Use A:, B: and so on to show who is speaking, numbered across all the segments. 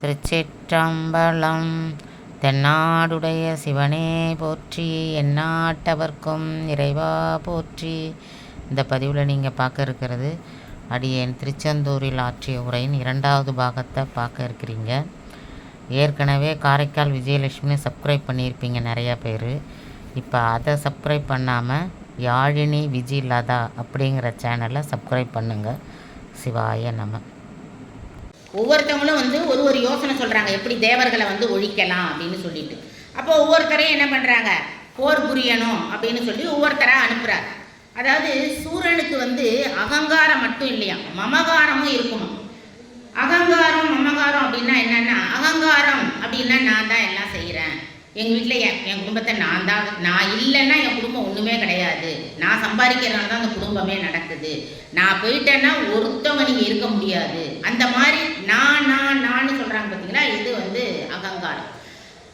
A: திருச்சிற்றம்பலம். தென்னாடுடைய சிவனே போற்றி, எந்நாட்டவர்க்கும் இறைவா போற்றி. இந்த பதிவில் நீங்கள் பார்க்க இருக்கிறது அடியேன் திருச்செந்தூரில் ஆற்றிய உரையின் 2வது பாகத்தை பார்க்க இருக்கிறீங்க. ஏற்கனவே காரைக்கால் விஜயலட்சுமி சப்ஸ்கிரைப் பண்ணியிருப்பீங்க நிறையா பேர். இப்போ அதை சப்ஸ்கிரைப் பண்ணாமல் யாழினி விஜிலதா அப்படிங்கிற சேனலை சப்ஸ்கிரைப் பண்ணுங்கள். சிவாய நம.
B: ஒவ்வொருத்தவங்களும் ஒரு யோசனை சொல்கிறாங்க, எப்படி தேவர்களை ஒழிக்கலாம் அப்படின்னு சொல்லிட்டு. அப்போ ஒவ்வொருத்தரையும் என்ன பண்ணுறாங்க, போர் புரியணும் அப்படின்னு சொல்லி ஒவ்வொருத்தராக அனுப்புகிறார். அதாவது சூரனுக்கு அகங்காரம் மட்டும் இல்லையா, மமகாரமும் இருக்குமா. அகங்காரம் மமகாரம் அப்படின்னா என்னென்னா, அகங்காரம் அப்படின்னா நான் தான் எல்லாம் செய்கிறேன், எங்கள் வீட்டில் என் குடும்பத்தை நான் இல்லைன்னா என் குடும்பம் ஒன்றுமே கிடையாது, நான் சம்பாதிக்கிறதுனால தான் அந்த குடும்பமே நடக்குது, நான் போயிட்டேன்னா ஒருத்தவங்க நீங்கள் இருக்க முடியாது, அந்த மாதிரி நான் சொல்கிறாங்க பார்த்தீங்களா. இது அகங்காரம்.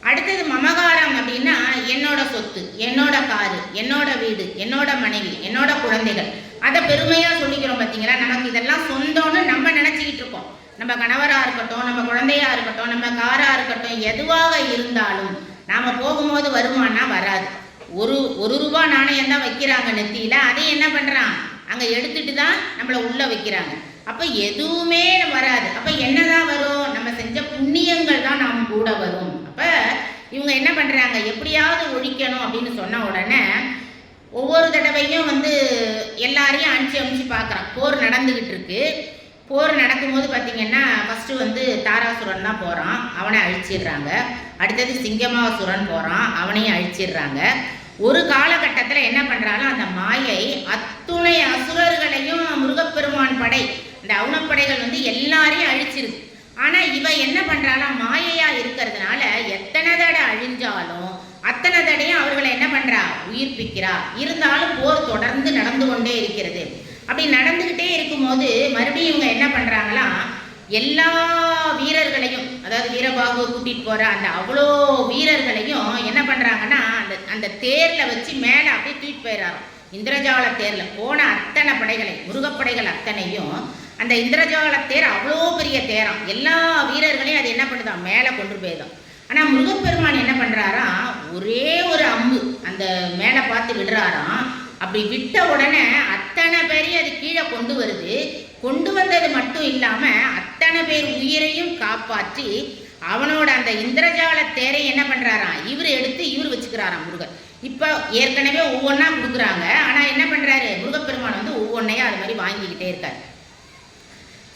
B: அடுத்தது மமகாரம் அப்படின்னா என்னோட சொத்து, என்னோட காரு, என்னோட வீடு, என்னோட மனைவி, என்னோட குழந்தைகள், அதை பெருமையாக சொல்லிக்கிறோம் பார்த்தீங்களா. நமக்கு இதெல்லாம் சொந்தம்னு நம்ம நினச்சிக்கிட்டு இருக்கோம். நம்ம கணவராக இருக்கட்டும், நம்ம குழந்தையாக இருக்கட்டும், நம்ம காராக இருக்கட்டும், எதுவாக இருந்தாலும் நாம் போகும்போது வருமானா வராது. ஒரு ரூபா நாணயம் தான் வைக்கிறாங்க நெத்தியில், அதையும் என்ன பண்ணுறான் அங்கே எடுத்துட்டு தான் நம்மளை உள்ளே வைக்கிறாங்க. அப்போ எதுவுமே வராது. அப்போ என்னதான் வரும், நம்ம செஞ்ச புண்ணியங்கள் தான் நாம் கூட வரும். அப்போ இவங்க என்ன பண்ணுறாங்க, எப்படியாவது ஒழிக்கணும் அப்படின்னு சொன்ன உடனே ஒவ்வொரு தடவையும் எல்லாரையும் அனுப்பிச்சு பார்க்குறான். போர் நடந்துக்கிட்டு இருக்கு. போர் நடக்கும்போது பார்த்திங்கன்னா ஃபஸ்ட்டு தாராசுரன் தான் போகிறான், அவனை அழிச்சிடுறாங்க. அடுத்தது சிங்கமாசுரன் போகிறான், அவனையும் அழிச்சிடுறாங்க. ஒரு காலகட்டத்தில் என்ன பண்ணுறாலும் அந்த மாயை அத்துணை அசுரர்களையும் முருகப்பெருமான் படை, இந்த அவுணப்படைகள் எல்லாரையும் அழிச்சிருக்கு. ஆனால் இவ என்ன பண்ணுறாலும் மாயையாக இருக்கிறதுனால எத்தனை தடை அழிஞ்சாலும் அத்தனை தடையும் அவர்களை என்ன பண்ணுறா, உயிர்ப்பிக்கிறா. இருந்தாலும் போர் தொடர்ந்து நடந்து கொண்டே இருக்கிறது. அப்படி நடந்துக்கிட்டே இருக்கும்போது மறுபடியும் இவங்க என்ன பண்ணுறாங்களா, எல்லா வீரர்களையும், அதாவது வீரபாகுவை கூட்டிகிட்டு போகிற அந்த அவ்வளோ வீரர்களையும் என்ன பண்ணுறாங்கன்னா அந்த தேரில் வச்சு மேலே அப்படியே தூக்கிட்டு போயிடறாங்க. இந்திரஜால தேரில் போன அத்தனை படைகளை, முருகப்படைகள் அத்தனையும் அந்த இந்திரஜால தேர் அவ்வளோ பெரிய தேரம், எல்லா வீரர்களையும் அது என்ன பண்ணுதான், மேலே கொண்டு போயிடும். ஆனால் முருகப்பெருமான் என்ன பண்ணுறாராம், ஒரே ஒரு அம்பு அந்த மேலே பார்த்து விடுறாராம். அப்படி விட்ட உடனே அத்தனை பேரையும் அது கீழே கொண்டு வருது. கொண்டு வந்தது மட்டும் இல்லாமல் அத்தனை பேர் உயிரையும் காப்பாற்றி அவனோட அந்த இந்திரஜால தேரை என்ன பண்ணுறாராம், இவர் எடுத்து இவர் வச்சுக்கிறாராம் முருகர். இப்போ ஏற்கனவே ஒவ்வொன்றா கொடுக்குறாங்க. ஆனால் என்ன பண்ணுறாரு முருகப்பெருமான் ஒவ்வொன்றையும் அது மாதிரி வாங்கிக்கிட்டே இருக்கார்.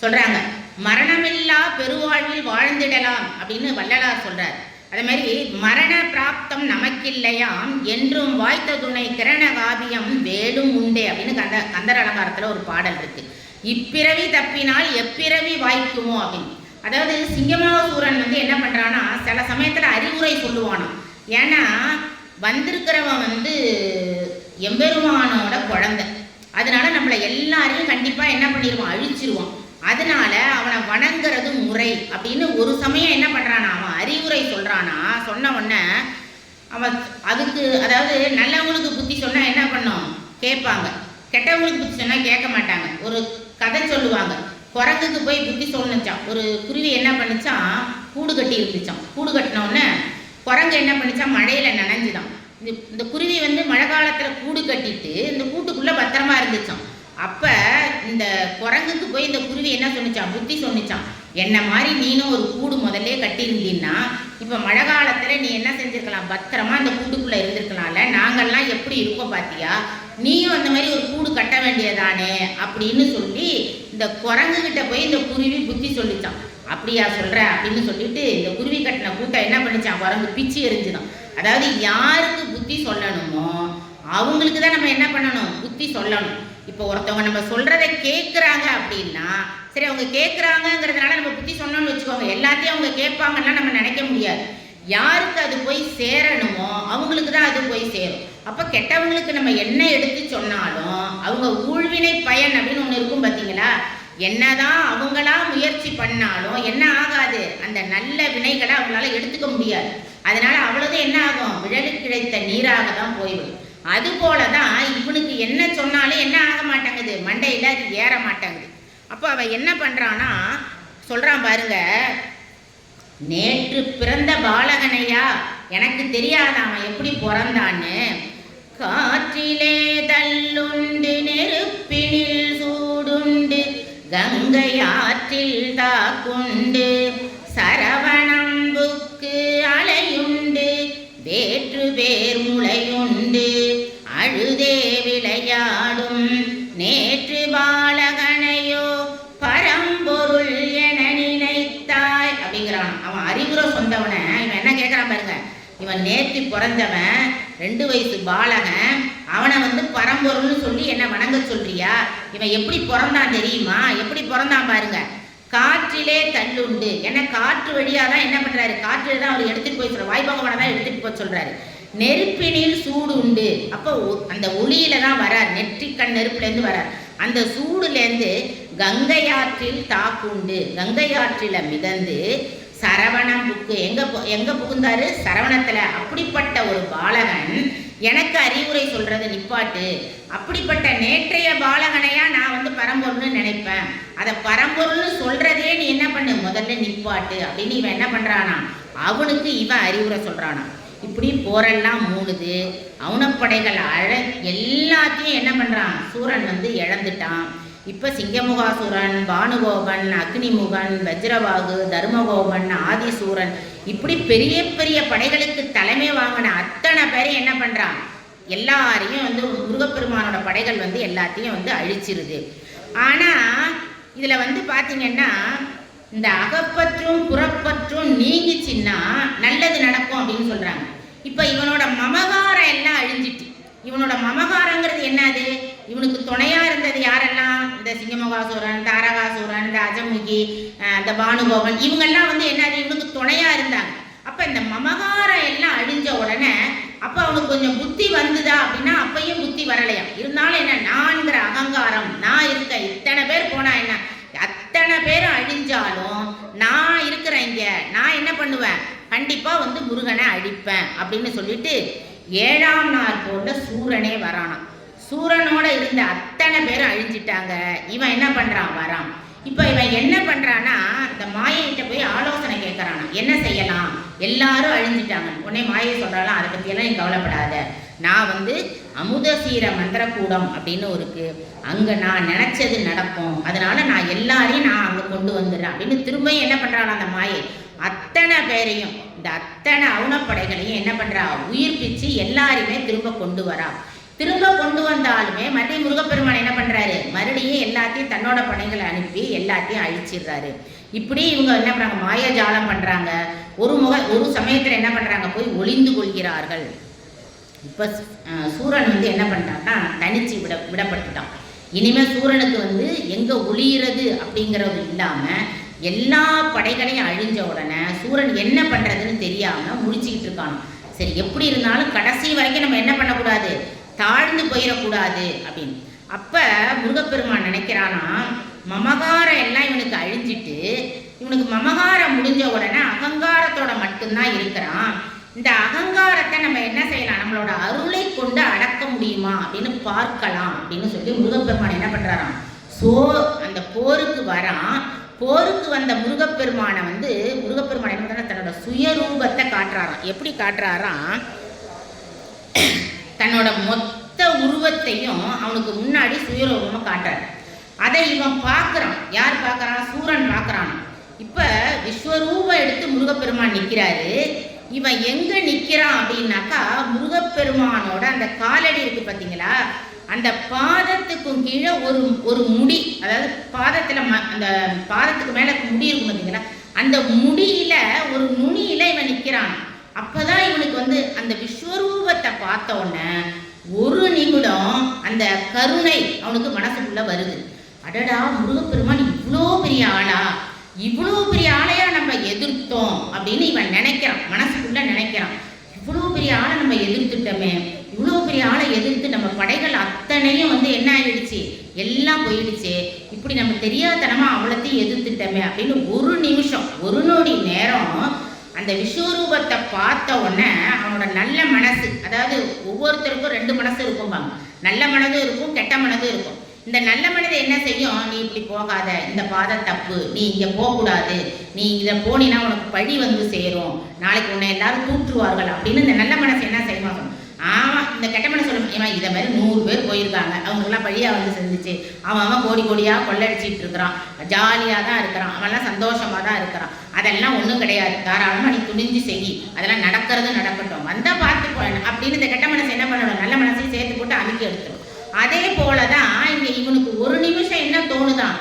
B: சொல்கிறாங்க, மரணமில்லா பெருவாழ்வில் வாழ்ந்திடலாம் அப்படின்னு வள்ளலார் சொல்கிறார். அதே மாதிரி மரண பிராப்தம் நமக்கில்லையாம் என்றும் வாய்த்த துணை கிரண காவியம் வேடும் உண்டே அப்படின்னு கந்தர் அலங்காரத்தில் ஒரு பாடல் இருக்குது. இப்பிறவி தப்பினால் எப்பிறவி வாய்க்குமோ அப்படின்னு. அதாவது சிங்கமாசூரன் என்ன பண்ணுறான்னா சில சமயத்தில் அறிவுரை சொல்லுவானாம். ஏன்னா வந்திருக்கிறவன் எம்பெருமானோட குழந்தை, அதனால நம்மளை எல்லாரையும் கண்டிப்பாக என்ன பண்ணிடுவான், அழிச்சிருவான். அதனால அவனை வணங்குறது முறை அப்படின்னு ஒரு சமயம் என்ன பண்ணுறானா, அவன் அறிவுரை சொல்கிறானா. சொன்ன உடனே அவன் அதுக்கு, அதாவது நல்லவங்களுக்கு புத்தி சொன்னால் என்ன பண்ணோம், கேட்பாங்க. கெட்டவங்களுக்கு புத்தி சொன்னால் கேட்க மாட்டாங்க. ஒரு கதை சொல்லுவாங்க, குரங்குக்கு போய் புத்தி சொன்னிச்சான். ஒரு குருவி என்ன பண்ணிச்சான், கூடு கட்டி இருந்துச்சான். கூடு கட்டினோடனே குரங்கு என்ன பண்ணிச்சான், மழையில் நனைஞ்சுதான். இந்த குருவி மழை காலத்தில் கூடு கட்டிட்டு இந்த கூட்டுக்குள்ளே பத்திரமா இருந்துச்சான். அப்போ இந்த குரங்குக்கு போய் இந்த குருவி என்ன சொன்னிச்சான், புத்தி சொன்னிச்சான், என்ன மாதிரி நீனும் ஒரு கூடு முதல்ல கட்டியிருந்தீன்னா இப்போ மழை காலத்தில் நீ என்ன செஞ்சுருக்கலாம், பத்திரமா அந்த கூட்டுக்குள்ளே இருந்திருக்கலாம்ல, நாங்கள்லாம் எப்படி இருக்கோம் பார்த்தியா, நீயும் அந்த மாதிரி ஒரு கூடு கட்ட வேண்டியதானே அப்படின்னு சொல்லி இந்த குரங்குகிட்ட போய் இந்த குருவி புத்தி சொல்லிச்சான். அப்படியா சொல்கிற அப்படின்னு சொல்லிட்டு இந்த குருவி கட்டின கூட்டை என்ன பண்ணிச்சான், குரங்கு பிச்சு எரிஞ்சுதான். அதாவது யாருக்கு புத்தி சொல்லணுமோ அவங்களுக்கு தான் நம்ம என்ன பண்ணணும், புத்தி சொல்லணும். இப்போ ஒருத்தவங்க நம்ம சொல்கிறத கேட்குறாங்க அப்படின்னா சரி, அவங்க கேட்குறாங்கங்கிறதுனால நம்ம புத்தி சொன்னோன்னு வச்சுக்கோங்க, எல்லாத்தையும் அவங்க கேட்பாங்கன்னா நம்ம நினைக்க முடியாது. யாருக்கு அது போய் சேரணுமோ அவங்களுக்கு தான் அது போய் சேரும். அப்போ கெட்டவங்களுக்கு நம்ம என்ன எடுத்து சொன்னாலும் அவங்க ஊழ்வினை பயன் அப்படின்னு ஒன்று இருக்கும் பார்த்தீங்களா. என்னதான் அவங்களா முயற்சி பண்ணாலும் என்ன ஆகாது, அந்த நல்ல வினைகளை அவங்களால எடுத்துக்க முடியாது. அதனால அவ்வளோதான் என்ன ஆகும், விழலுக்கு கிடைத்த நீராக தான் போய்விடும். அதுபோல தான் இவனுக்கு என்ன சொன்னாலும் என்ன ஆக மாட்டேங்குது, மண்டையில் அது ஏற மாட்டேங்குது. அப்போ அவன் என்ன பண்ணுறான்னா சொல்கிறான் பாருங்க, நேற்று பிறந்த பாலகனையா, எனக்கு தெரியாத அவன் எப்படி பிறந்தான்னு. காற்றிலே தள்ளுண்டு நெருப்பினில் சூடுண்டு கங்கை ஆற்றில் தாக்குண்டு சரவணம்புக்கு அலையுண்டு வேற்று வேர் முளையுண்டு அழுதே விளையாடும் நேற்று பாலகனையோ பரம்பொருள் என நினைத்தாய் அப்படிங்கிறான். அவன் அறிவுரை சொந்தவனை இவன் என்ன கேட்குறான் பாருங்க. இவன் நேற்று பிறந்தவன் 2 வயசு பாலகன், அவனை பரம்பொருள்னு சொல்லி என்ன வணங்க சொல்றியா? இவன் எப்படி பிறந்தான் தெரியுமா? எப்படி பிறந்தான் பாருங்க. காற்றிலே தள்ளுண்டு, ஏன்னா காற்று வழியாக தான் என்ன பண்ணுறாரு, காற்றில் தான் அவர் எடுத்துகிட்டு போய் சொல்கிறார், வாய்ப்பகவனை தான் எடுத்துகிட்டு போய் சொல்கிறாரு. நெருப்பினில் சூடு உண்டு, அப்போ அந்த ஒளியில தான் வரார், நெற்றிக்கண் நெருப்புலேருந்து வரார். அந்த சூடுலேருந்து கங்கையாற்றில் தாக்குண்டு, கங்கையாற்றில் மிதந்து சரவணம் புக்கு எங்க புகுந்தாரு, சரவணத்தில். அப்படிப்பட்ட ஒரு பாலகன் எனக்கு அறிவுரை சொல்றது நிப்பாட்டு. அப்படிப்பட்ட நேற்றைய பாலகனையா நான் பரம்பொருள்னு நினைப்பேன். அதை பரம்பொருள்னு சொல்றதே நீ என்ன பண்ணு, முதல்ல நிப்பாட்டு அப்படின்னு இவன் என்ன பண்றானா, அவனுக்கு இவன் அறிவுரை சொல்றானா. இப்படி போரெல்லாம் மூணுது, அவுணப்படைகள் எல்லாத்தையும் என்ன பண்றான், சூரன் இழந்துட்டான். இப்போ சிங்கமுகாசுரன், பானுகோபன், அக்னிமுகன், வஜ்ரவாகு, தர்மகோபன், ஆதிசூரன், இப்படி பெரிய பெரிய படைகளுக்கு தலைமை வாங்கின அத்தனை பேரையும் என்ன பண்ணுறான், எல்லாரையும் முருகப்பெருமானோட படைகள் எல்லாத்தையும் அழிச்சிருது. ஆனால் இதில் பார்த்தீங்கன்னா இந்த அகப்பற்றும் புறப்பற்றும் நீங்கிச்சின்னா நல்லது நடக்கும் அப்படின்னு சொல்கிறாங்க. இப்போ இவனோட மமகாரம் எல்லாம் அழிஞ்சிட்டு, இவனோட மமகாரங்கிறது என்னது, இவனுக்கு துணையாக இருந்தது யாரெல்லாம், இந்த சிங்கமுகாசுரன், தாரகாசுரன், இந்த அஜமுகி, இந்த பானுகோபன், இவங்கெல்லாம் என்னது இவனுக்கு துணையாக இருந்தாங்க. அப்போ இந்த மமகாரம் எல்லாம் அழிஞ்ச உடனே அப்போ அவனுக்கு கொஞ்சம் புத்தி வந்துதா அப்படின்னா அப்பையும் புத்தி வரலையா. இருந்தாலும் என்ன, நான்கிற அகங்காரம், நான் இருக்க, இத்தனை பேர் போனா என்ன, அத்தனை பேரும் அழிஞ்சாலும் நான் இருக்கிறேன் இங்கே, நான் என்ன பண்ணுவேன், கண்டிப்பாக முருகனை அழிப்பேன் அப்படின்னு சொல்லிட்டு 7ஆம் நாள் போல சூரனே வரானான். சூரனோட இருந்த அத்தனை பேரும் அழிஞ்சிட்டாங்க. இவன் என்ன பண்ணுறான், வரான். இப்போ இவன் என்ன பண்ணுறான்னா, இந்த மாயைகிட்ட போய் ஆலோசனை கேட்குறானா, என்ன செய்யலாம், எல்லாரும் அழிஞ்சிட்டாங்க. உடனே மாயை சொல்கிறாலாம், அதை பற்றியெல்லாம் நீ கவலைப்படாத, நான் அமுதசீர மந்திரக்கூடம் அப்படின்னு இருக்கு, அங்கே நான் நினச்சது நடக்கும், அதனால நான் எல்லாரையும் நான் அங்கே கொண்டு வந்துடுறேன் அப்படின்னு திரும்ப என்ன பண்ணுறான் அந்த மாயை. அத்தனை பேரையும், இந்த அத்தனை அவுணப்படைகளையும் என்ன பண்ணுறா, உயிர்ப்பிச்சு எல்லாரையுமே திரும்ப கொண்டு வரா. திரும்ப கொண்டு வந்தாலுமே மறுபடியும் முருகப்பெருமான் என்ன பண்ணுறாரு, மறுபடியும் எல்லாத்தையும் தன்னோட படைகளை அனுப்பி எல்லாத்தையும் அழிச்சிடுறாரு. இப்படி இவங்க என்ன பண்ணுறாங்க, மாயஜாலம் பண்ணுறாங்க. ஒரு சமயத்தில் என்ன பண்ணுறாங்க, போய் ஒளிந்து கொள்கிறார்கள். இப்போ சூரன் என்ன பண்ணிட்டான்னா தனிச்சு விடப்பட்டுட்டான். இனிமேல் சூரனுக்கு எங்கே ஒளியிறது அப்படிங்கிறது இல்லாமல் எல்லா படைகளையும் அழிஞ்ச உடனே சூரன் என்ன பண்ணுறதுன்னு தெரியாமல் முடிச்சுக்கிட்டு இருக்கானோ. சரி, எப்படி இருந்தாலும் கடைசி வரைக்கும் நம்ம என்ன பண்ணக்கூடாது, தாழ்ந்து போயிடக்கூடாது அப்படின்னு. அப்போ முருகப்பெருமான் நினைக்கிறானா, மமகாரம் எல்லாம் இவனுக்கு அழிஞ்சிட்டு, இவனுக்கு மமகாரம் முடிஞ்ச உடனே அகங்காரத்தோட மட்டும்தான் இருக்கிறான். இந்த அகங்காரத்தை நம்ம என்ன செய்யலாம், நம்மளோட அருளை கொண்டு அடக்க முடியுமா அப்படின்னு பார்க்கலாம் அப்படின்னு சொல்லி முருகப்பெருமான் என்ன பண்ணுறாராம், அந்த போருக்கு வரான். போருக்கு வந்த முருகப்பெருமானை முருகப்பெருமான் என்ன பண்ணுறாரு, தன்னோட சுயரூபத்தை காட்டுறாராம். எப்படி காட்டுறாராம், தன்னோட மொத்த உருவத்தையும் அவனுக்கு முன்னாடி சுயரூபமாக காட்டுறாரு. அதை இவன் பார்க்குறான். யார் பார்க்குறான், சூரன் பார்க்குறான். இப்போ விஸ்வரூபம் எடுத்து முருகப்பெருமான் நிற்கிறாரு. இவன் எங்கே நிற்கிறான் அப்படின்னாக்கா, முருகப்பெருமானோட அந்த காலடி இருக்குது பார்த்தீங்களா, அந்த பாதத்துக்கும் கீழே ஒரு முடி, அதாவது பாதத்தில் அந்த பாதத்துக்கு மேலே முடி இருக்கும் பார்த்தீங்களா, அந்த முடியில் ஒரு நுனியில் இவன் நிற்கிறான். அப்போதான் இவனுக்கு அந்த விஸ்வரூபத்தை பார்த்த உடனே ஒரு நிமிடம் அந்த கருணை அவனுக்கு மனசுக்குள்ளே வருது. அடடா, முருகப்பெருமான் இவ்வளோ பெரிய ஆளா, இவ்வளோ பெரிய ஆளையா நம்ம எதிர்த்தோம் அப்படின்னு இவன் நினைக்கிறான், மனசுக்குள்ளே நினைக்கிறான். இவ்வளோ பெரிய ஆளை நம்ம எதிர்த்துட்டோமே, இவ்வளோ பெரிய ஆளை எதிர்த்து நம்ம படைகள் அத்தனையும் என்ன ஆகிடுச்சு, எல்லாம் போயிடுச்சு, இப்படி நம்ம தெரியாதனமாக அவ்வளோத்தையும் எதிர்த்துட்டோமே அப்படின்னு ஒரு நிமிஷம், ஒரு நொடி நேரம் அந்த விஸ்வரூபத்தை பார்த்த உடனே அவனோட நல்ல மனசு, அதாவது ஒவ்வொருத்தருக்கும் 2 மனசு இருக்கும்பாங்க, நல்ல மனதும் இருக்கும், கெட்ட மனதும் இருக்கும். இந்த நல்ல மனதை என்ன செய்யும், நீ இப்படி போகாத, இந்த பாதை தப்பு, நீ இங்கே போகக்கூடாது, நீ இதை போனீன்னா உனக்கு பழி வந்து சேரும், நாளைக்கு உன்னை எல்லாரும் தூற்றுவார்கள் அப்படின்னு இந்த நல்ல மனசு என்ன செய்வாங்க. ஆமாம், இந்த கெட்ட மனசு சொல்லும், ஏமா இதை மாதிரி 100 பேர் போயிருக்காங்க, அவங்களுக்குலாம் பழியாக வந்து செஞ்சிச்சு, அவன் கோடி கோடியாக கொள்ளடிச்சிட்டு இருக்கிறான், ஜாலியாக தான் இருக்கிறான், அவன்லாம் சந்தோஷமாக தான் இருக்கிறான், அதெல்லாம் ஒன்றும் கிடையாது, தாராளமாக நீ துணிஞ்சு செய், அதெல்லாம் நடக்கிறது நடக்கட்டும், வந்தால் பார்த்து போகணும் அப்படின்னு இந்த கெட்ட மனசு என்ன பண்ணணும், நல்ல மனசையும் சேர்த்து போட்டு அமைக்க எடுத்துரும். அதே போல தான் இங்கே இவனுக்கு ஒரு நிமிஷம் என்ன தோணுதான்,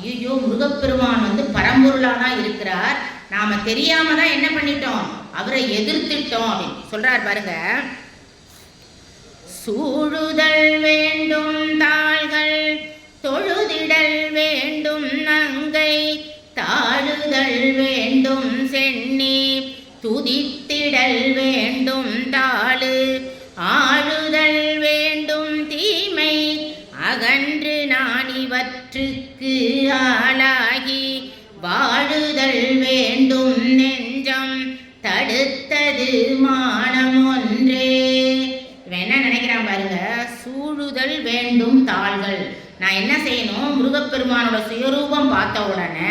B: ஐயோ முருகப்பெருமான் வந்து பரம்பொருளாக தான் இருக்கிறார், நாம் தெரியாம தான் என்ன பண்ணிட்டோம், அவரை எதிர்த்துட்டோம் அப்படின்னு சொல்கிறார் பாருங்க. சூழுதல் வேண்டும் தாள்கள் தொழுதிடல் வேண்டும் நங்கை தாழுதல் வேண்டும் சென்னி துதித்திடல் வேண்டும் தாளு ஆழுதல் வேண்டும் தீமை அகன்று நான் இவற்றுக்கு ஆளாகி வாழுதல் வேண்டும் நெஞ்சம் தடுத்தது மானம் ஒன்றே. என்ன நினைக்கிறான் பாருங்க, சூழுதல் வேண்டும் தாள்கள், நான் என்ன செய்யணும், முருகப்பெருமானோட சுயரூபம் பார்த்த உடனே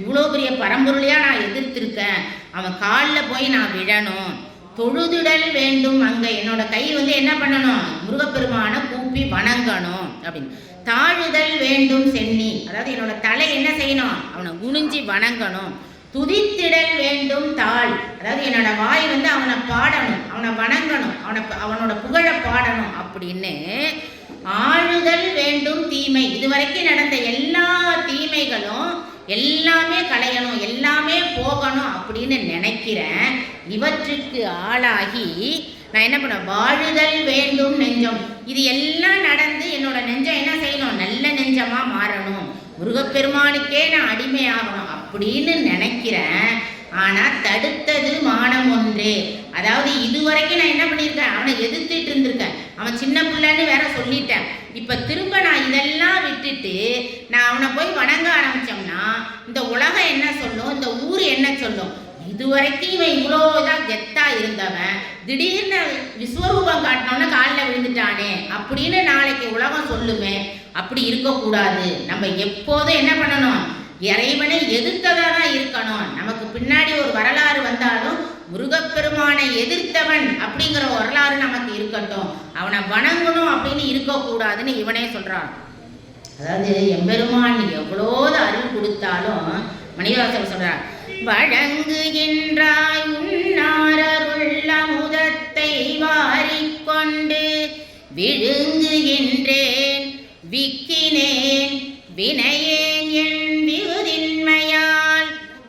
B: இவ்வளோ பெரிய பரம்பொருளையா நான் எதிர்த்திருக்கேன், அவன் காலில் போய் நான் விழணும், தொழுதிடல் வேண்டும் அங்கே என்னோட கை வந்து என்ன பண்ணணும், முருகப்பெருமானை கூப்பி வணங்கணும் அப்படின்னு. தாழுதல் வேண்டும் சென்னி, அதாவது என்னோட தலை என்ன செய்யணும், அவனை குனிஞ்சி வணங்கணும். துதித்திடல் வேண்டும் தாள், அதாவது என்னோட வாய் வந்து அவனை பாடணும், அவனை வணங்கணும், அவனோட புகழ பாடணும் அப்படின்னு. ஆழுதல் வேண்டும் தீமை, இதுவரைக்கும் நடந்த எல்லா தீமைகளும் எல்லாமே களையணும், எல்லாமே போகணும் அப்படின்னு நினைக்கிறேன். இவற்றுக்கு ஆளாகி நான் என்ன பண்ண, வாழுதல் வேண்டும் நெஞ்சம், இது எல்லாம் நடந்து என்னோட நெஞ்சம் என்ன செய்யணும், நல்ல நெஞ்சமா மாறணும், முருகப்பெருமானுக்கே நான் அடிமையாகணும் அப்படின்னு நினைக்கிறேன். ஆனால் தடுத்தது மானம் ஒன்றே, அதாவது இதுவரைக்கும் நான் என்ன பண்ணியிருக்கேன், அவனை எதிர்த்துட்டு இருந்திருக்கேன், அவன் சின்ன பிள்ளைன்னு வேற சொல்லிட்டேன், இப்போ திரும்ப நான் இதெல்லாம் விட்டுட்டு நான் அவனை போய் வணங்க ஆரம்பித்தோம்னா இந்த உலகம் என்ன சொல்லும், இந்த ஊர் என்ன சொல்லும், இதுவரைக்கும் இவன் இவ்வளோ இதாக கெத்தாக இருந்தவன் திடீர்னு விஸ்வரூபம் காட்டினோன்னு காலில் விழுந்துட்டானே அப்படின்னு நாளைக்கு உலகம் சொல்லுமே. அப்படி இருக்கக்கூடாது, நம்ம எப்போதும் என்ன பண்ணணும், இறைவனை எதிர்த்ததாக தான் இருக்கணும். நமக்கு பின்னாடி ஒரு வரலாறு வந்தாலும் முருகப்பெருமானை எதிர்த்தவன் அப்படிங்கிற வரலாறு நமக்கு இருக்கட்டும், அவனை வணங்கணும் அப்படின்னு இருக்கக்கூடாதுன்னு இவனே சொல்கிறான். அதாவது எம்பெருமான் எவ்வளோது அருள் கொடுத்தாலும் மணிவாசகர் சொல்கிறார், வழங்குகின்றாய் உன்னாரருள்ள முதத்தை வாரிக்கொண்டு விழுங்குகின்றேன் விக்கினேன் வினையேன் என் விகுதின்மையால்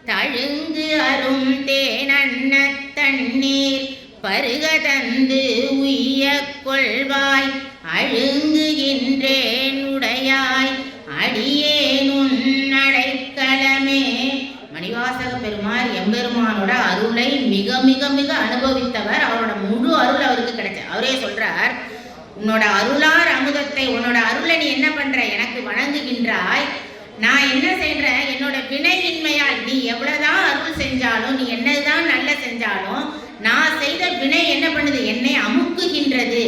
B: தழுங்கு அரும் தேனன்ன தண்ணீர் பருக தந்து உய்ய கொள்வாய் அழுங்குகின்றேன் உடையாய் அடியேன் உன்னடைக்கலமே. மணிவாசக பெருமாள் எம்பெருமானோட அருளை மிக மிக மிக அனுபவித்தவர், அவரோட முழு அருள் அவருக்கு கிடைச்ச. அவரே சொல்றார், உன்னோட அருளார் அமுதத்தை, உன்னோட அருளை நீ என்ன பண்ற, எனக்கு வணங்குகின்றாய், நான் என்ன செய்கிறேன், என்னோட வினையின்மையால் நீ எவ்வளவுதான் அருள் செஞ்சாலும், நீ என்னதான் நல்ல செஞ்சாலும் நான் செய்த வினை என்ன பண்ணுது, என்னை அமுக்குகின்றது.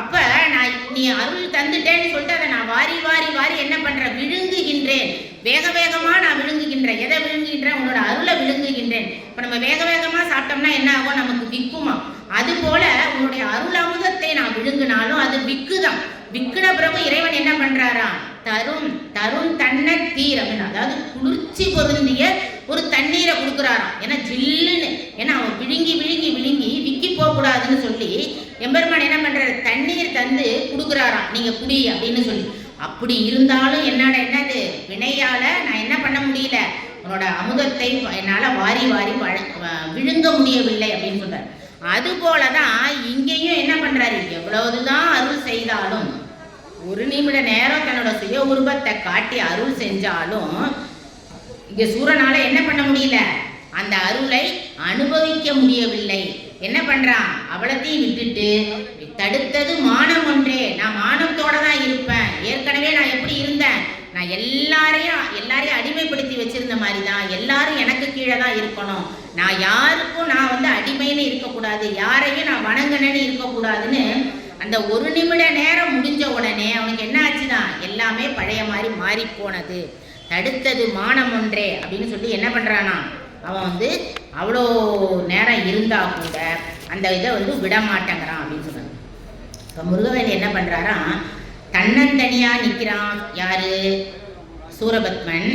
B: அப்ப நான் நீ அருள் தந்துட்டேன்னு சொல்லிட்டு அதை நான் வாரி வாரி வாரி என்ன பண்றேன், விழுங்குகின்றேன், வேக வேகமா நான் விழுங்குகின்றேன். எதை விழுங்குகின்றேன், உன்னோட அருளை விழுங்குகின்றேன். இப்ப நம்ம வேக வேகமா சாப்பிட்டோம்னா என்ன ஆகும், நமக்கு விக்குமா, அது போல உன்னுடைய அருள் அமுதத்தை நான் விழுங்கினாலும் அது விக்குதான். விக்குன பிறகு இறைவன் என்ன பண்றாரா, தரும் தரும் தன்ன தீர் அப்படின்னு, அதாவது குளிர்ச்சி பொருந்திய ஒரு தண்ணீரை கொடுக்குறாராம். ஏன்னா ஜில்லுன்னு, ஏன்னா அவன் விழுங்கி விழுங்கி விழுங்கி விக்கி போகக்கூடாதுன்னு சொல்லி எம்பெருமான் என்ன பண்றாரு, தண்ணீர் தந்து கொடுக்குறாராம், நீங்க குடி அப்படின்னு சொல்லி. அப்படி இருந்தாலும் என்னது வினையால நான் என்ன பண்ண முடியல, உன்னோட அமுதத்தை என்னால் வாரி வாரி விழுங்க முடியவில்லை அப்படின்னு சொல்றாரு. அது போலதான் இங்கேயும் என்ன பண்றாரு, எவ்வளவுதான் அருள் செய்தாலும், ஒரு நிமிட நேரம் தன்னோட சுய உருவத்தை காட்டி அருள் செஞ்சாலும் இங்க சூரனால என்ன பண்ண முடியல, அந்த அருளை அனுபவிக்க முடியவில்லை. என்ன பண்றான், அவளத்தையும் விட்டுட்டு தடுத்தது மானம் ஒன்றே, நான் மானத்தோட தான் இருப்பேன். ஏற்கனவே நான் எப்படி இருந்தேன், நான் எல்லாரையும் அடிமைப்படுத்தி வச்சிருந்த மாதிரி தான், எல்லாரும் எனக்கு கீழே தான் இருக்கணும், நான் யாருக்கும் நான் வந்து அடிமைன்னு இருக்கக்கூடாது, யாரையும் நான் வணங்கினேன்னு இருக்கக்கூடாதுன்னு அந்த ஒரு நிமிட நேரம் முடிஞ்ச உடனே அவனுக்கு என்ன ஆச்சுன்னா எல்லாமே பழைய மாதிரி மாறி போனது. தடுத்தது மானம் ஒன்றே அப்படின்னு சொல்லி என்ன பண்ணுறானா, அவன் வந்து அவ்வளோ நேரம் இருந்தால் கூட அந்த இதை வந்து விடமாட்டேங்கிறான் அப்படின்னு சொல்கிறான். இப்போ முருகவேல் என்ன பண்ணுறாரா, தன்னந்தனியாக நிற்கிறான். யார்? சூரபத்மன்.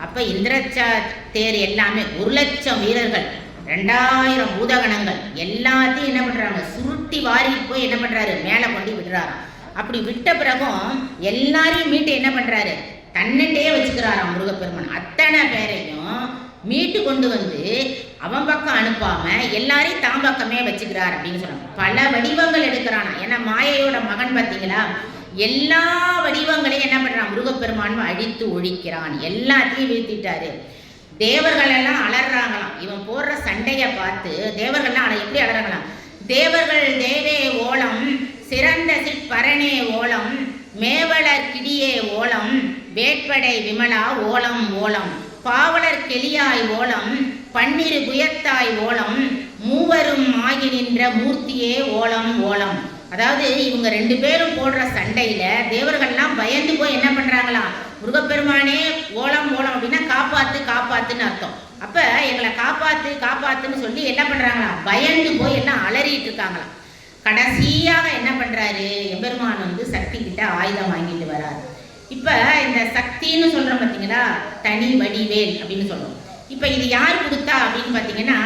B: அப்போ இந்திரச்சா தேர் எல்லாமே 1,00,000 வீரர்கள், 2000 பூதகணங்கள் எல்லாத்தையும் என்ன பண்ணுறாங்க, சுருட்டி வாரிட்டு போய் என்ன பண்ணுறாரு, மேலே கொண்டு விடுறாராம். அப்படி விட்ட பிறகும் எல்லாரையும் மீட்டு என்ன பண்ணுறாரு, தன்னிட்டே வச்சுக்கிறாராம் முருகப்பெருமான். அத்தனை பேரையும் மீட்டு கொண்டு வந்து அவன் பக்கம் அனுப்பாம எல்லாரையும் தான் பக்கமே வச்சுக்கிறார் அப்படின்னு சொல்றாங்க. பல வடிவங்கள் எடுக்கிறானா. ஏன்னா மாயையோட மகன் பார்த்தீங்களா, எல்லா வடிவங்களையும் என்ன பண்றான் முருகப்பெருமான் அழித்து ஒழிக்கிறான். எல்லாத்தையும் வீழ்த்திட்டாரு. தேவர்கள் எல்லாம் அலறாங்களாம். இவன் போடுற சண்டையை பார்த்து தேவர்கள்லாம் எப்படி அலறாங்களாம், தேவர்கள் தேவே ஓலம், சிறந்த சிற்பரணே ஓலம், மேவலர் கிடியே ஓலம், வேட்படை விமலா ஓலம் ஓலம், பாவலர் கெளியாய் ஓலம், பன்னிரு புயத்தாய் ஓலம், மூவரும் ஆகி நின்ற மூர்த்தியே ஓலம் ஓலம். அதாவது இவங்க 2 பேரும் போடுற சண்டையில தேவர்கள்லாம் பயந்து போய் என்ன பண்றாங்களாம், முருகப்பெருமானே ஓலம் ஓலம் அப்படின்னா காப்பாத்து காப்பாத்துன்னு அர்த்தம். அப்ப எங்களை காப்பாத்து காப்பாத்துன்னு சொல்லி என்ன பண்றாங்களாம், பயந்து போய் எல்லாம் அலறிட்டு இருக்காங்களாம். கடைசியாக என்ன பண்றாரு, எம்பெருமான் வந்து சக்தி கிட்ட ஆயுதம் வாங்கிட்டு வராரு. இப்போ இந்த சக்தின்னு சொல்கிறோம் பார்த்தீங்களா, தனி வடிவேல் அப்படின்னு சொல்கிறோம். இப்போ இது யார் கொடுத்தா அப்படின்னு பார்த்தீங்கன்னா,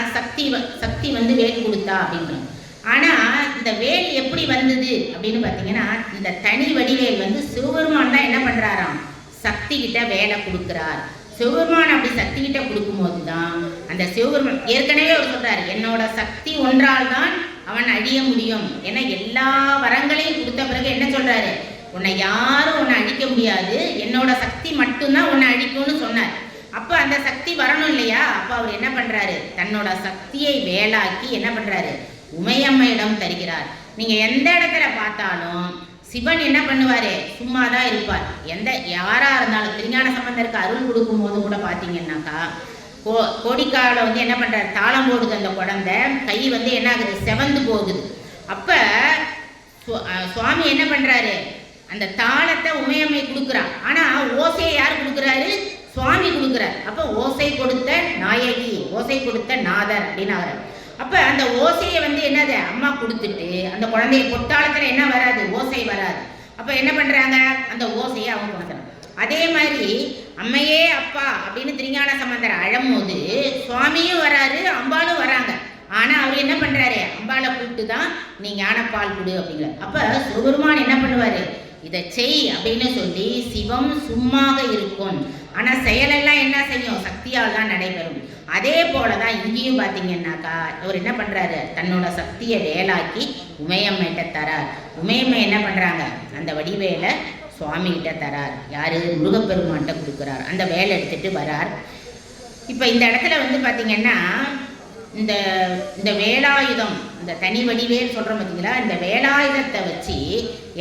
B: சக்தி வந்து வேல் கொடுத்தா அப்படின்றோம். ஆனால் இந்த வேல் எப்படி வந்தது அப்படின்னு பார்த்தீங்கன்னா, இந்த தனி வடிவேல் வந்து சிவபெருமான் தான் என்ன பண்ணுறாராம், சக்தி கிட்ட வேலை கொடுக்குறார். சிவபெருமான் அப்படி சக்தி கிட்ட கொடுக்கும்போது தான் அந்த சிவபெருமான் ஏற்கனவே அவர் சொல்கிறார், என்னோட சக்தி ஒன்றால் தான் அவன் அழிய முடியும். ஏன்னா எல்லா வரங்களையும் கொடுத்த பிறகு என்ன சொல்கிறாரு, உன்னை யாரும் உன்னை அழிக்க முடியாது, என்னோட சக்தி மட்டும்தான் உன்னை அழிக்கும்னு சொன்னார். அப்போ அந்த சக்தி வரணும் இல்லையா. அப்போ அவர் என்ன பண்ணுறாரு, தன்னோட சக்தியை வேலாக்கி என்ன பண்ணுறாரு, உமையம்மையிடம் தருகிறார். நீங்கள் எந்த இடத்துல பார்த்தாலும் சிவன் என்ன பண்ணுவார், சும்மா தான் இருப்பார். யாராக இருந்தாலும் திருஞான சம்பந்தருக்கு அருள் கொடுக்கும் போது கூட பார்த்தீங்கன்னாக்கா, கோடிக்காவில் வந்து என்ன பண்ணுறாரு, தாளம் போடுது அந்த குழந்தை, கை வந்து என்ன ஆகுது, செவந்து போகுது. அப்போ சுவாமி என்ன பண்ணுறாரு, அந்த தாளத்தை உமையம்மை கொடுக்குறான். ஆனால் ஓசையை யார் கொடுக்குறாரு, சுவாமி கொடுக்குறார். அப்போ ஓசை கொடுத்த நாயகி, ஓசை கொடுத்த நாதர் அப்படின்னு ஆகிறார். அப்போ அந்த ஓசையை வந்து என்னது அம்மா கொடுத்துட்டு அந்த குழந்தைய பொட்டாளத்தில் என்ன வராது, ஓசை வராது. அப்போ என்ன பண்ணுறாங்க, அந்த ஓசையை அவங்க கொடுக்குறாங்க. அதே மாதிரி அம்மையே அப்பா அப்படின்னு திருஞான சம்பந்தர் அழும்போது சுவாமியும் வராரு, அம்பாலும் வராங்க. ஆனால் அவர் என்ன பண்ணுறாரு, அம்பாலை கூப்பிட்டு தான் நீ ஞானப்பால் கொடு அப்படிங்கிற. அப்போ சிவபெருமான் என்ன பண்ணுவார், இதை செய் அப்படின்னு சொல்லி சிவம் சும்மாக இருக்கும். ஆனால் செயலெல்லாம் என்ன செய்யும், சக்தியால் தான் நடைபெறும். அதே போல தான் இங்கேயும் பார்த்தீங்கன்னாக்கா அவர் என்ன பண்ணுறாரு, தன்னோட சக்தியை வேலாக்கி உமையம்மைகிட்ட தரார். உமையம்மை என்ன பண்ணுறாங்க, அந்த வடிவேலை சுவாமிகிட்ட தரார். யார், முருகப்பெருமான்கிட்ட கொடுக்குறார். அந்த வேலை எடுத்துகிட்டு வரார். இப்போ இந்த இடத்துல வந்து பார்த்திங்கன்னா இந்த வேலாயுதம், இந்த தனி வடிவேல் சொல்கிறோம் பார்த்தீங்களா, இந்த வேலாயுதத்தை வச்சு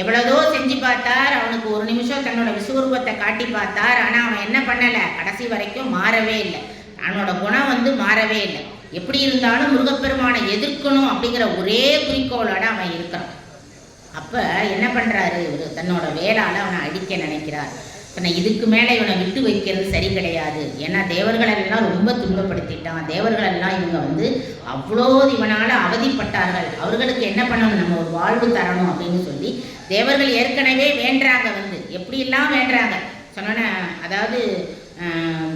B: எவ்வளோதோ செஞ்சு பார்த்தார். அவனுக்கு ஒரு நிமிஷம் தன்னோட விஸ்வரூபத்தை காட்டி பார்த்தார். ஆனால் அவன் என்ன பண்ணலை, கடைசி வரைக்கும் மாறவே இல்லை. அவனோட குணம் வந்து மாறவே இல்லை. எப்படி இருந்தாலும் முருகப்பெருமானை எதிர்க்கணும் அப்படிங்கிற ஒரே குறிக்கோளோட அவன் இருக்கிறான். அப்போ என்ன பண்ணுறாரு, இவர் தன்னோட வேளால் அவனை அழிக்க நினைக்கிறார். இப்போ இதுக்கு மேலே இவனை விட்டு வைக்கிறது சரி கிடையாது. ஏன்னா தேவர்களெல்லாம் ரொம்ப துன்பப்படுத்திட்டான். தேவர்களெல்லாம் இவங்க வந்து அவ்வளோ இவனால் அவதிப்பட்டார்கள். அவர்களுக்கு என்ன பண்ணணும், நம்ம ஒரு வாழ்வு தரணும் அப்படின்னு சொல்லி தேவர்கள் ஏற்கனவே வேண்டுறாங்க. வந்து எப்படியெல்லாம் வேண்டுறாங்க சொன்னோன்னே, அதாவது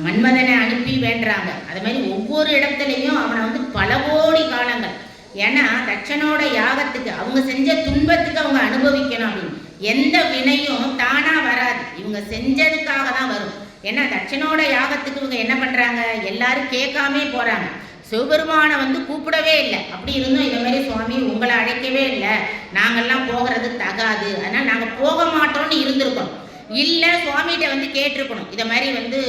B: மன்மதனை அனுப்பி வேண்டுறாங்க. அது மாதிரி ஒவ்வொரு இடத்துலையும் அவனை வந்து பல கோடி காலங்கள், ஏன்னா தட்சனோட யாகத்துக்கு அவங்க செஞ்ச துன்பத்துக்கு அவங்க அனுபவிக்கணும் அப்படின்னு. எந்த வினையும் தானாக வராது, இவங்க செஞ்சதுக்காக தான் வரும். ஏன்னா தட்சனோட யாகத்துக்கு இவங்க என்ன பண்ணுறாங்க, எல்லாரும் கேட்காமே போகிறாங்க. சிவபெருமானை வந்து கூப்பிடவே இல்லை. அப்படி இருந்தும் இந்த மாதிரி சுவாமி உங்களை அழைக்கவே இல்லை, நாங்கள்லாம் போகிறது தகாது, அதனால் நாங்கள் போக மாட்டோம்னு இருந்திருக்கோம். இல்லை சுவாமிகிட்ட வந்து கேட்டிருக்கணும், இதை மாதிரி வந்து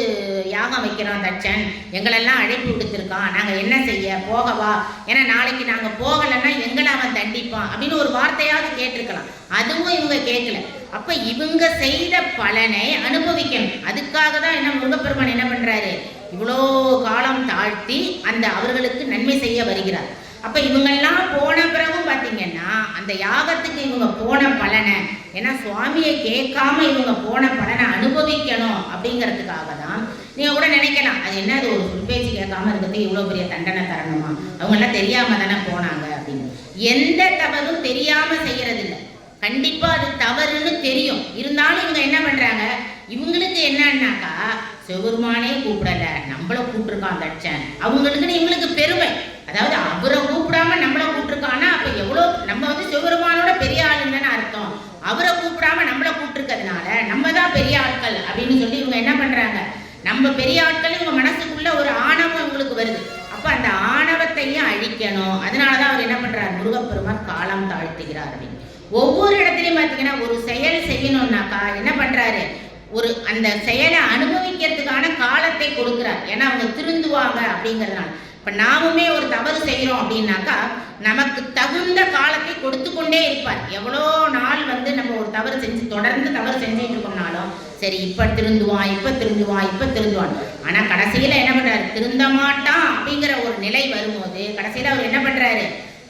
B: யாகம் வைக்கிறோம், தட்சன் எங்களெல்லாம் அழைப்பு விடுத்திருக்கான், நாங்கள் என்ன செய்ய, போகவா, ஏன்னா நாளைக்கு நாங்கள் போகலைன்னா எங்களை அவன் தண்டிப்பான் அப்படின்னு ஒரு வார்த்தையாவது கேட்டிருக்கலாம். அதுவும் இவங்க கேட்கல. அப்போ இவங்க செய்த பலனை அனுபவிக்கணும். அதுக்காக தான் என்ன முருகப்பெருமான் என்ன பண்ணுறாரு, இவ்வளோ காலம் தாழ்த்தி அந்த அவர்களுக்கு நன்மை செய்ய வருகிறார். அப்போ இவங்கெல்லாம் போன பிறகும் பார்த்தீங்கன்னா பார்த்தீங்கன்னா அந்த யாகத்துக்கு இவங்க போன பலனை, ஏன்னா சுவாமியை கேட்காம இவங்க போன பலனை அனுபவிக்கணும் அப்படிங்கிறதுக்காக தான். நீங்கள் கூட நினைக்கலாம், அது என்ன, அது ஒரு சொல்பேச்சு கேட்காம இருக்கிறது இவ்வளோ பெரிய தண்டனை தரணுமா, அவங்கெல்லாம் தெரியாமல் தானே போனாங்க அப்படின்னு. எந்த தவறும் தெரியாமல் செய்யறதில்ல, கண்டிப்பாக அது தவறுன்னு தெரியும். இருந்தாலும் இவங்க என்ன பண்ணுறாங்க, இவங்களுக்கு என்னன்னாக்கா சிவபெருமானே கூப்பிடல, நம்மளை கூப்பிட்டுருக்கான் தட்சன், அவங்களுக்குன்னு இவங்களுக்கு பெருமை. அதாவது அவரை கூப்பிடாம நம்மளை கூப்பிட்டுருக்கான்னா அப்போ எவ்வளோ நம்ம வந்து சிவபெருமானோட பெரிய ஆளுன்னு அர்த்தம். அவரை கூப்பிடாம நம்மளை கூப்பிட்டுருக்கிறதுனால நம்ம தான் பெரிய ஆட்கள் அப்படின்னு சொல்லி இவங்க என்ன பண்ணுறாங்க, நம்ம பெரிய ஆட்கள் இவங்க மனசுக்குள்ள ஒரு ஆணவம் இவங்களுக்கு வருது. அப்போ அந்த ஆணவத்தையும் அழிக்கணும். அதனால தான் அவர் என்ன பண்ணுறாரு, முருகப்பெருமான் காலம் தாழ்த்துகிறார் அப்படின்னு. ஒவ்வொரு இடத்துலையும் பார்த்தீங்கன்னா ஒரு செயல் செய்யணும்னாக்கா என்ன பண்ணுறாரு, ஒரு அந்த செயலை அனுபவிக்கிறதுக்கான காலத்தை கொடுக்குறார். ஏன்னா அவங்க திருந்துவாங்க அப்படிங்கிறதுனால. இப்போ நாமுமே ஒரு தவறு செய்கிறோம் அப்படின்னாக்கா நமக்கு தகுந்த காலத்தை கொடுத்து கொண்டே இருப்பார். எவ்வளோ நாள் வந்து நம்ம ஒரு தவறு செஞ்சு தொடர்ந்து தவறு செஞ்சுட்டு இருக்கோம்னாலும் சரி, இப்போ திருந்துவான், இப்போ திருந்துவான், இப்போ திருந்துவான். ஆனால் கடைசியில் என்ன பண்ணுறாரு, திருந்த மாட்டான் அப்படிங்கிற ஒரு நிலை வரும்போது கடைசியில் அவர் என்ன பண்ணுறாரு,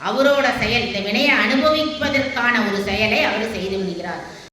B: அவரோட செயல், இந்த வினையை அனுபவிப்பதற்கான ஒரு செயலை அவர் செய்து விடுகிறார்.